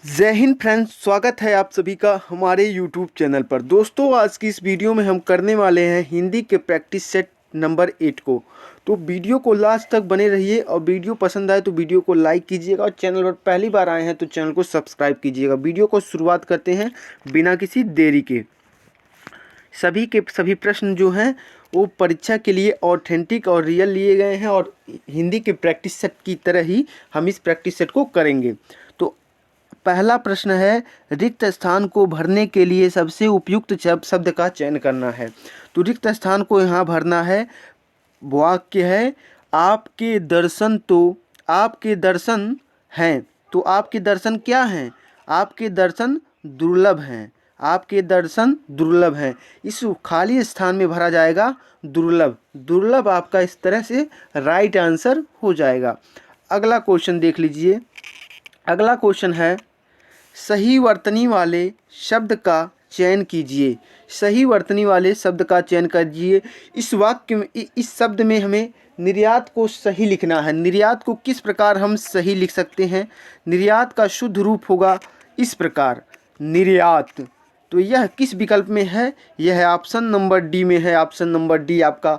जय हिंद फ्रेंड्स, स्वागत है आप सभी का हमारे YouTube चैनल पर। दोस्तों, आज की इस वीडियो में हम करने वाले हैं हिंदी के प्रैक्टिस सेट नंबर 8 को। तो वीडियो को लास्ट तक बने रहिए और वीडियो पसंद आए तो वीडियो को लाइक कीजिएगा और चैनल पर पहली बार आए हैं तो चैनल को सब्सक्राइब कीजिएगा। वीडियो को शुरुआत करते हैं बिना किसी देरी के। सभी के सभी प्रश्न जो हैं वो परीक्षा के लिए ऑथेंटिक और रियल लिए गए हैं और हिंदी के प्रैक्टिस सेट की तरह ही हम इस प्रैक्टिस सेट को करेंगे। तो पहला प्रश्न है, रिक्त स्थान को भरने के लिए सबसे उपयुक्त शब्द का चयन करना है। तो रिक्त स्थान को यहाँ भरना है। वाक्य है, आपके दर्शन हैं। तो आपके दर्शन क्या हैं? आपके दर्शन दुर्लभ हैं। आपके दर्शन दुर्लभ हैं। इस खाली स्थान में भरा जाएगा दुर्लभ। दुर्लभ आपका इस तरह से राइट आंसर हो जाएगा। अगला क्वेश्चन देख लीजिए। अगला क्वेश्चन है, सही वर्तनी वाले शब्द का चयन कीजिए। सही वर्तनी वाले शब्द का चयन कीजिए। इस वाक्य में, इस शब्द में हमें निर्यात को सही लिखना है। निर्यात को किस प्रकार हम सही लिख सकते हैं? निर्यात का शुद्ध रूप होगा इस प्रकार, निर्यात। तो यह किस विकल्प में है? यह ऑप्शन नंबर डी में है। ऑप्शन नंबर डी आपका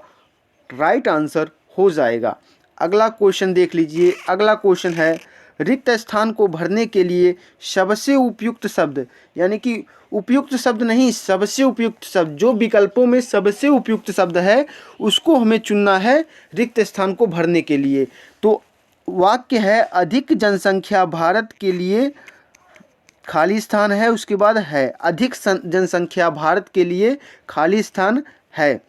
राइट आंसर हो जाएगा। अगला क्वेश्चन देख लीजिए। अगला क्वेश्चन है, रिक्त स्थान को भरने के लिए सबसे उपयुक्त शब्द, यानी कि उपयुक्त शब्द नहीं, सबसे उपयुक्त शब्द, जो विकल्पों में सबसे उपयुक्त शब्द है उसको हमें चुनना है रिक्त स्थान को भरने के लिए। तो वाक्य है, अधिक जनसंख्या भारत के लिए खाली स्थान है। उसके बाद है, अधिक जनसंख्या भारत के लिए खाली स्थान है।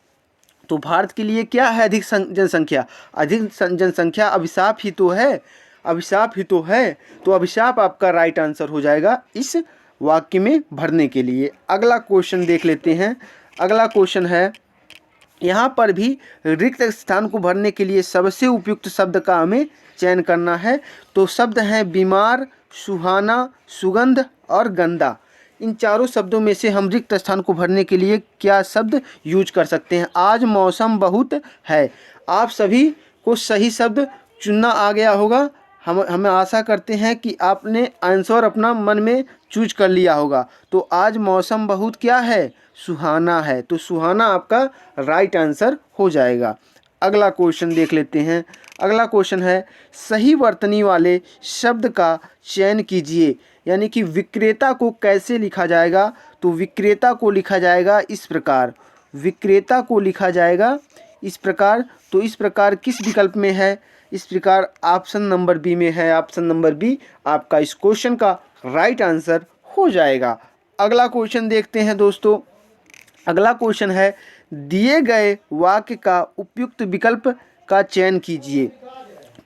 तो भारत के लिए क्या है अधिक जनसंख्या? अधिक जनसंख्या अभिशाप ही तो है। अभिशाप ही तो है। तो अभिशाप आपका राइट आंसर हो जाएगा इस वाक्य में भरने के लिए। अगला क्वेश्चन देख लेते हैं। अगला क्वेश्चन है, यहाँ पर भी रिक्त स्थान को भरने के लिए सबसे उपयुक्त शब्द का हमें चयन करना है। तो शब्द हैं बीमार, सुहाना, सुगंध और गंदा। इन चारों शब्दों में से हम रिक्त स्थान को भरने के लिए क्या शब्द यूज कर सकते हैं? आज मौसम बहुत है। आप सभी को सही शब्द चुनना आ गया होगा। हमें आशा करते हैं कि आपने आंसर अपना मन में चूज कर लिया होगा। तो आज मौसम बहुत क्या है? सुहाना है। तो सुहाना आपका राइट आंसर हो जाएगा। अगला क्वेश्चन देख लेते हैं। अगला क्वेश्चन है, सही वर्तनी वाले शब्द का चयन कीजिए। यानी कि विक्रेता को कैसे लिखा जाएगा? तो विक्रेता को लिखा जाएगा इस प्रकार। विक्रेता को लिखा जाएगा इस प्रकार। तो इस प्रकार किस विकल्प में है? इस प्रकार ऑप्शन नंबर बी में है। ऑप्शन नंबर बी आपका इस क्वेश्चन का राइट आंसर हो जाएगा। अगला क्वेश्चन देखते हैं दोस्तों। अगला क्वेश्चन है, दिए गए वाक्य का उपयुक्त विकल्प का चयन कीजिए।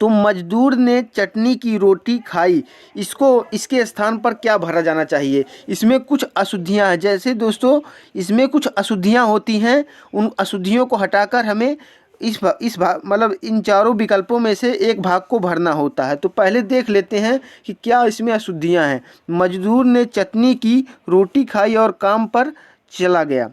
तो मजदूर ने चटनी की रोटी खाई, इसके स्थान पर क्या भरा जाना चाहिए? इसमें कुछ अशुद्धियां हैं। जैसे दोस्तों, इसमें कुछ अशुद्धियां होती हैं, उन अशुद्धियों को हटाकर हमें इस भाग मतलब इन चारों विकल्पों में से एक भाग को भरना होता है। तो पहले देख लेते हैं कि क्या इसमें अशुद्धियां हैं। मजदूर ने चटनी की रोटी खाई और काम पर चला गया।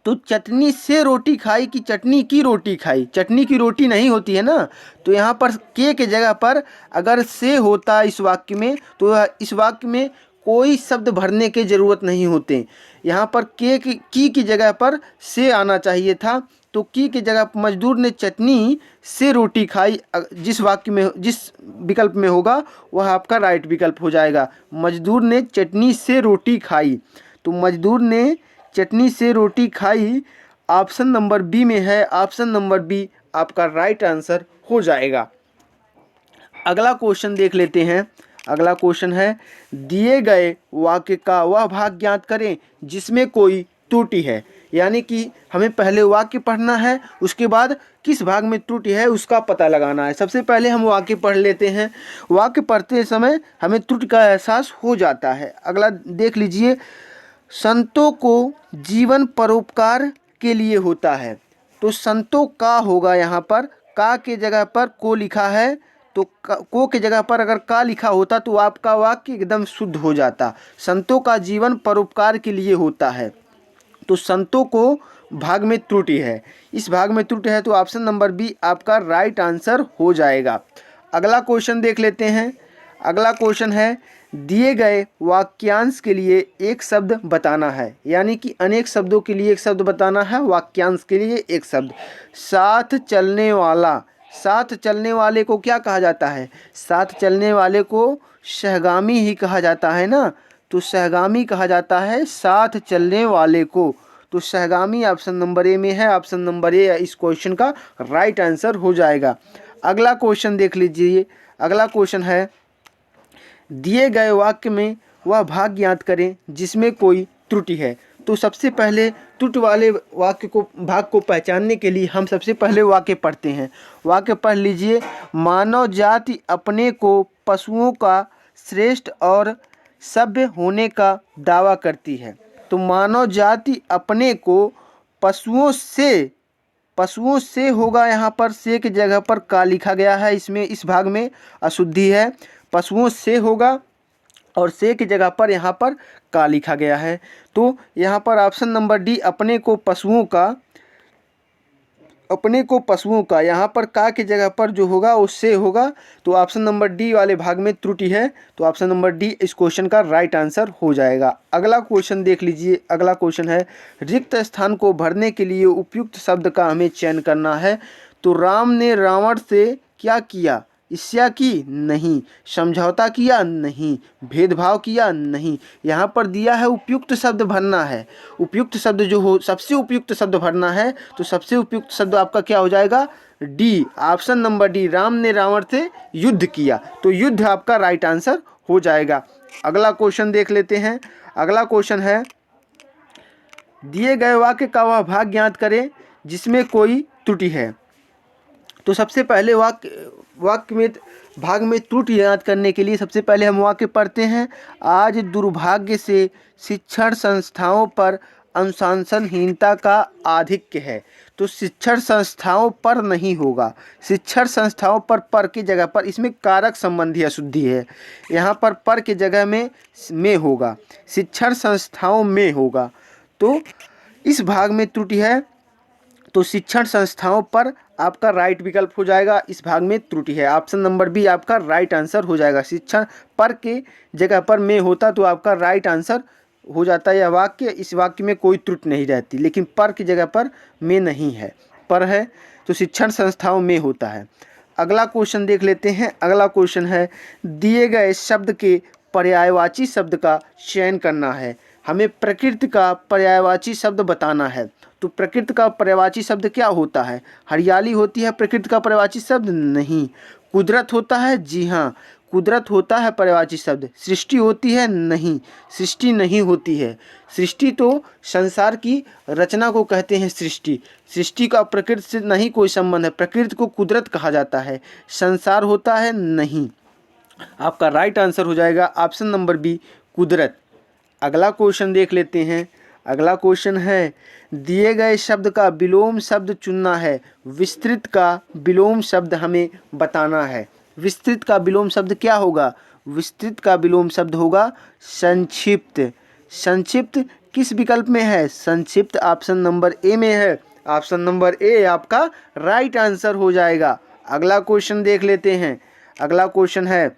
तो चटनी से रोटी खाई कि चटनी की रोटी खाई? चटनी की रोटी नहीं होती है ना। तो यहाँ पर के जगह पर अगर से होता इस वाक्य में, तो इस वाक्य में कोई शब्द भरने की ज़रूरत नहीं होते। यहाँ पर की जगह पर से आना चाहिए था। तो की जगह मजदूर ने चटनी से रोटी खाई, जिस वाक्य में, जिस विकल्प में होगा वह आपका राइट विकल्प हो जाएगा। मजदूर ने चटनी से रोटी खाई। तो मजदूर ने चटनी से रोटी खाई ऑप्शन नंबर बी में है। ऑप्शन नंबर बी आपका राइट आंसर हो जाएगा। अगला क्वेश्चन देख लेते हैं। अगला क्वेश्चन है, दिए गए वाक्य का वह भाग ज्ञात करें जिसमें कोई त्रुटि है। यानी कि हमें पहले वाक्य पढ़ना है, उसके बाद किस भाग में त्रुटि है उसका पता लगाना है। सबसे पहले हम वाक्य पढ़ लेते हैं। वाक्य पढ़ते समय हमें त्रुटि का एहसास हो जाता है। अगला देख लीजिए, संतों को जीवन परोपकार के लिए होता है। तो संतों का होगा, यहाँ पर का के जगह पर को लिखा है। तो को के जगह पर अगर का लिखा होता तो आपका वाक्य एकदम शुद्ध हो जाता। संतों का जीवन परोपकार के लिए होता है। तो संतों को भाग में त्रुटि है। इस भाग में त्रुटि है तो ऑप्शन नंबर बी आपका राइट आंसर हो जाएगा। अगला क्वेश्चन देख लेते हैं। अगला क्वेश्चन है, दिए गए वाक्यांश के लिए एक शब्द बताना है, यानी कि अनेक शब्दों के लिए एक शब्द बताना है, वाक्यांश के लिए एक शब्द। साथ चलने वाला, साथ चलने वाले को क्या कहा जाता है? साथ चलने वाले को सहगामी ही कहा जाता है ना, तो सहगामी कहा जाता है साथ चलने वाले को। तो सहगामी ऑप्शन नंबर ए में है, ऑप्शन नंबर ए इस क्वेश्चन का राइट आंसर हो जाएगा। अगला क्वेश्चन देख लीजिए। अगला क्वेश्चन है, दिए गए वाक्य में वह भाग ज्ञात करें जिसमें कोई त्रुटि है। तो सबसे पहले त्रुटि वाले वाक्य को, भाग को पहचानने के लिए हम सबसे पहले वाक्य पढ़ते हैं। वाक्य पढ़ लीजिए। मानव जाति अपने को पशुओं का श्रेष्ठ और सभ्य होने का दावा करती है। तो मानव जाति अपने को पशुओं से होगा, यहाँ पर से की जगह पर का लिखा गया है, इसमें इस भाग में अशुद्धि है, पशुओं से होगा और से की जगह पर यहाँ पर का लिखा गया है। तो यहाँ पर ऑप्शन नंबर डी अपने को पशुओं का यहाँ पर का की जगह पर जो होगा वो से होगा। तो ऑप्शन नंबर डी वाले भाग में त्रुटि है, तो ऑप्शन नंबर डी इस क्वेश्चन का राइट आंसर हो जाएगा। अगला क्वेश्चन देख लीजिए। अगला क्वेश्चन है, रिक्त स्थान को भरने के लिए उपयुक्त शब्द का हमें चयन करना है। तो राम ने रावण से क्या किया? ईर्ष्या की? नहीं। समझौता किया? नहीं। भेदभाव किया? नहीं। यहाँ पर दिया है उपयुक्त शब्द भरना है। उपयुक्त शब्द जो हो, सबसे उपयुक्त शब्द भरना है, तो सबसे उपयुक्त शब्द आपका क्या हो जाएगा? D, option number D, Ram ने रावण से युद्ध किया। तो युद्ध आपका राइट आंसर हो जाएगा। अगला क्वेश्चन देख लेते हैं। अगला क्वेश्चन है, दिए गए वाक्य का वह भाग ज्ञात करें जिसमें कोई त्रुटि है। तो सबसे पहले वाक्य में भाग में त्रुटि याद करने के लिए सबसे पहले हम वाक्य पढ़ते हैं। आज दुर्भाग्य से शिक्षण संस्थाओं पर अनुशासनहीनता का आधिक्य है। तो शिक्षण संस्थाओं पर नहीं होगा, शिक्षण संस्थाओं पर की जगह पर इसमें कारक संबंधी अशुद्धि है, यहाँ पर की जगह में होगा, शिक्षण संस्थाओं में होगा। तो इस भाग में त्रुटि है, तो शिक्षण संस्थाओं पर आपका राइट विकल्प हो जाएगा। इस भाग में त्रुटि है, ऑप्शन नंबर बी आपका राइट आंसर हो जाएगा। शिक्षण पर के जगह पर में होता तो आपका राइट आंसर हो जाता है यह वाक्य। इस वाक्य में कोई त्रुटि नहीं रहती, लेकिन पर की जगह पर में नहीं है, पर है, तो शिक्षण संस्थाओं में होता है। अगला क्वेश्चन देख लेते हैं। अगला क्वेश्चन है, दिए गए शब्द के पर्यायवाची शब्द का चयन करना है। हमें प्रकृति का पर्यायवाची शब्द बताना है। तो प्रकृति का पर्यायवाची शब्द क्या होता है? हरियाली होती है प्रकृति का पर्यायवाची शब्द? नहीं। कुदरत होता है? जी हाँ, कुदरत होता है पर्यायवाची शब्द। सृष्टि होती है? नहीं, सृष्टि नहीं होती है। सृष्टि तो संसार की रचना को कहते हैं सृष्टि। सृष्टि का प्रकृति से नहीं कोई संबंध है, प्रकृति को कुदरत कहा जाता है। संसार होता है? नहीं। आपका राइट आंसर हो जाएगा ऑप्शन नंबर बी, कुदरत। अगला क्वेश्चन देख लेते हैं। अगला क्वेश्चन है, दिए गए शब्द का विलोम शब्द चुनना है। विस्तृत का विलोम शब्द हमें बताना है। विस्तृत का विलोम शब्द क्या होगा? विस्तृत का विलोम शब्द होगा संक्षिप्त। संक्षिप्त किस विकल्प में है? संक्षिप्त ऑप्शन नंबर ए में है, ऑप्शन नंबर ए आपका राइट आंसर हो जाएगा। अगला क्वेश्चन देख लेते हैं। अगला क्वेश्चन है,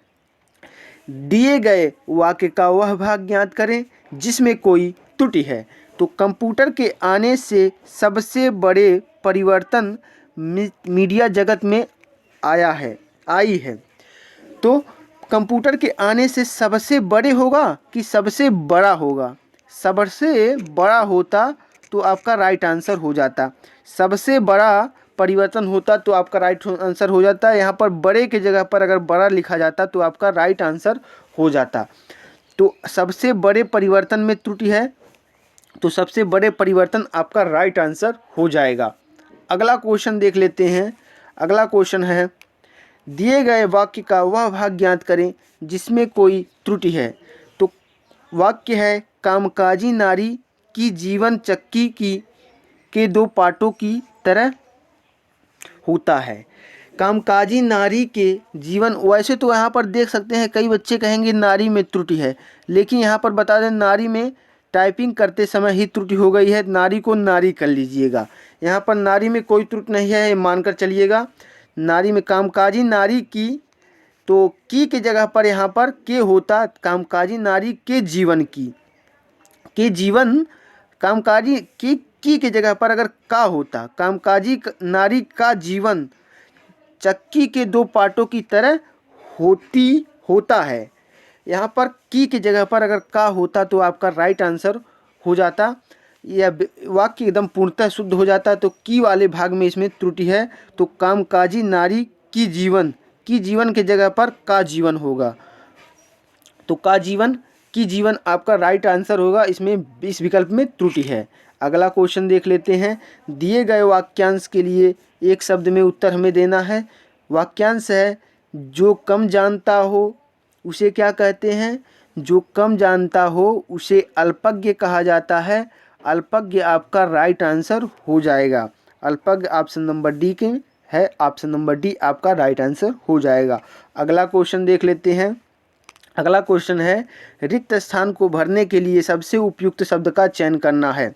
दिए गए वाक्य का वह भाग ज्ञात करें जिसमें कोई त्रुटि है। तो कंप्यूटर के आने से सबसे बड़े परिवर्तन मीडिया जगत में आई है। तो कंप्यूटर के आने से सबसे बड़े होगा कि सबसे बड़ा होगा? सबसे बड़ा होता तो आपका राइट आंसर हो जाता। सबसे बड़ा परिवर्तन होता तो आपका राइट आंसर हो जाता है। यहाँ पर बड़े की जगह पर अगर बड़ा लिखा जाता तो आपका राइट आंसर हो जाता। तो सबसे बड़े परिवर्तन में त्रुटि है, तो सबसे बड़े परिवर्तन आपका राइट आंसर हो जाएगा। अगला क्वेश्चन देख लेते हैं। अगला क्वेश्चन है, दिए गए वाक्य का वह भाग ज्ञात करें जिसमें कोई त्रुटि है। तो वाक्य है, कामकाजी नारी की जीवन चक्की के दो पार्टों की तरह होता है। कामकाजी नारी के जीवन, वैसे तो यहाँ पर देख सकते हैं कई बच्चे कहेंगे नारी में त्रुटि है, लेकिन यहाँ पर बता दें नारी में टाइपिंग करते समय ही त्रुटि हो गई है, नारी को नारी कर लीजिएगा। यहाँ पर नारी में कोई त्रुटि नहीं है, मानकर चलिएगा। नारी में कामकाजी नारी की तो की के जगह पर यहाँ पर के होता, कामकाजी नारी के जीवन की, के जीवन, कामकाजी की के जगह पर अगर का होता, कामकाजी नारी का जीवन चक्की के दो पार्टों की तरह होता है। यहाँ पर की के जगह पर अगर का होता तो आपका राइट आंसर हो जाता, यह वाक्य एकदम पूर्णतः शुद्ध हो जाता। तो की वाले भाग में इसमें त्रुटि है, तो कामकाजी नारी की जीवन के जगह पर का जीवन होगा, तो का जीवन की जीवन आपका राइट आंसर होगा। इसमें इस विकल्प में त्रुटि है। अगला क्वेश्चन देख लेते हैं। दिए गए वाक्यांश के लिए एक शब्द में उत्तर हमें देना है। वाक्यांश है जो कम जानता हो उसे क्या कहते हैं? जो कम जानता हो उसे अल्पज्ञ कहा जाता है। अल्पज्ञ आपका राइट आंसर हो जाएगा। अल्पज्ञ ऑप्शन नंबर डी के है, ऑप्शन नंबर डी आपका राइट आंसर हो जाएगा। अगला क्वेश्चन देख लेते हैं। अगला क्वेश्चन है रिक्त स्थान को भरने के लिए सबसे उपयुक्त शब्द का चयन करना है।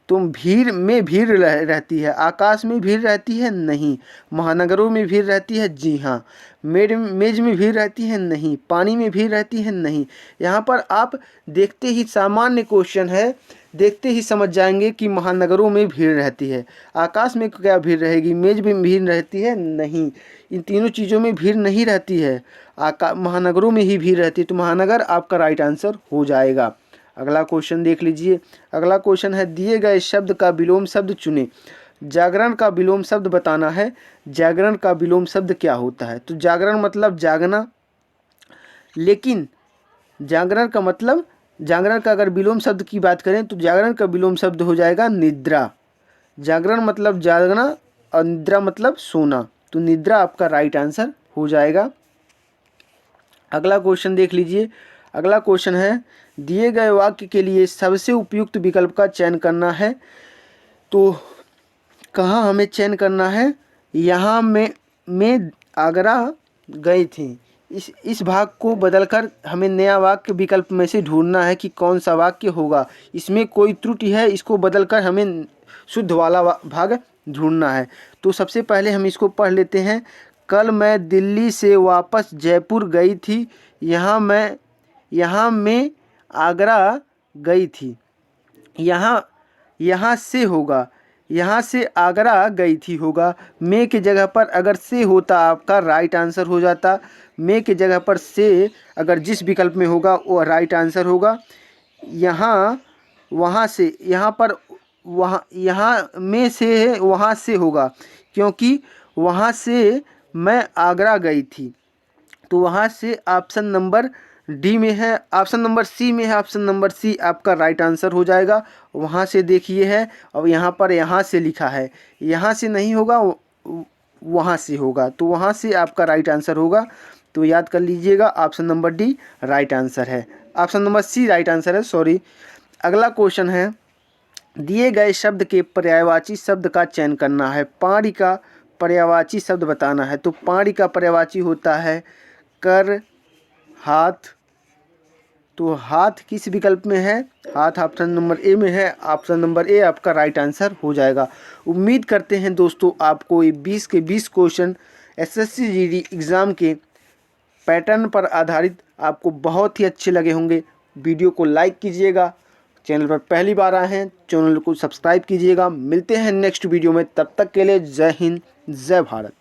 तो भीड़ में भीड़ रहती है, आकाश में भीड़ रहती है, नहीं। महानगरों में भीड़ रहती है, जी हाँ। मेज में भीड़ रहती है, नहीं। पानी में भीड़ रहती है, नहीं। यहाँ पर आप देखते ही सामान्य क्वेश्चन है, देखते ही समझ जाएंगे कि महानगरों में भीड़ रहती है। आकाश में क्या भीड़ रहेगी? मेज में भीड़ रहती है, नहीं। इन तीनों चीज़ों में भीड़ नहीं रहती है, महानगरों में ही भीड़ रहती है। तो महानगर आपका राइट आंसर हो जाएगा। अगला क्वेश्चन देख लीजिए। अगला क्वेश्चन है दिए गए शब्द का विलोम शब्द चुने। जागरण का विलोम शब्द बताना है। जागरण का विलोम शब्द क्या होता है? तो जागरण मतलब जागना, लेकिन जागरण का मतलब, जागरण का अगर विलोम शब्द की बात करें तो जागरण का विलोम शब्द हो जाएगा निद्रा। जागरण मतलब जागना और निद्रा मतलब सोना, तो निद्रा आपका राइट आंसर हो जाएगा। अगला क्वेश्चन देख लीजिए। अगला क्वेश्चन है दिए गए वाक्य के लिए सबसे उपयुक्त विकल्प का चयन करना है। तो कहाँ हमें चयन करना है? यहाँ मैं आगरा गई थी। इस भाग को बदलकर हमें नया वाक्य विकल्प में से ढूंढना है कि कौन सा वाक्य होगा। इसमें कोई त्रुटि है, इसको बदलकर हमें शुद्ध वाला भाग ढूंढना है। तो सबसे पहले हम इसको पढ़ लेते हैं। कल मैं दिल्ली से वापस जयपुर गई थी। यहाँ मैं आगरा गई थी। यहाँ से होगा, यहाँ से आगरा गई थी होगा। मैं के जगह पर अगर से होता आपका राइट आंसर हो जाता। मैं के जगह पर से अगर जिस विकल्प में होगा वो राइट आंसर होगा। यहाँ वहाँ से, यहाँ पर वहाँ, यहाँ में से है, वहाँ से होगा, क्योंकि वहाँ से मैं आगरा गई थी। तो वहाँ से ऑप्शन नंबर डी में है, ऑप्शन नंबर सी में है। ऑप्शन नंबर सी आपका राइट आंसर हो जाएगा। वहाँ से देखिए है, और यहाँ पर यहाँ से लिखा है, यहाँ से नहीं होगा, वहाँ से होगा। तो वहाँ से आपका राइट आंसर होगा। तो याद कर लीजिएगा, option number D right answer है, option number C right answer है, सॉरी। अगला क्वेश्चन है दिए गए शब्द के पर्यायवाची शब्द का चयन करना है। पारी का पर्यायवाची शब्द बताना है। तो पारी का पर्यायवाची होता है कर, हाथ। तो हाथ किस विकल्प में है? हाथ ऑप्शन नंबर ए में है। ऑप्शन नंबर ए आपका राइट आंसर हो जाएगा। उम्मीद करते हैं दोस्तों आपको ये 20 के 20 क्वेश्चन एसएससी जीडी एग्ज़ाम के पैटर्न पर आधारित आपको बहुत ही अच्छे लगे होंगे। वीडियो को लाइक कीजिएगा, चैनल पर पहली बार आए हैं चैनल को सब्सक्राइब कीजिएगा। मिलते हैं नेक्स्ट वीडियो में, तब तक के लिए जय हिंद, जय भारत।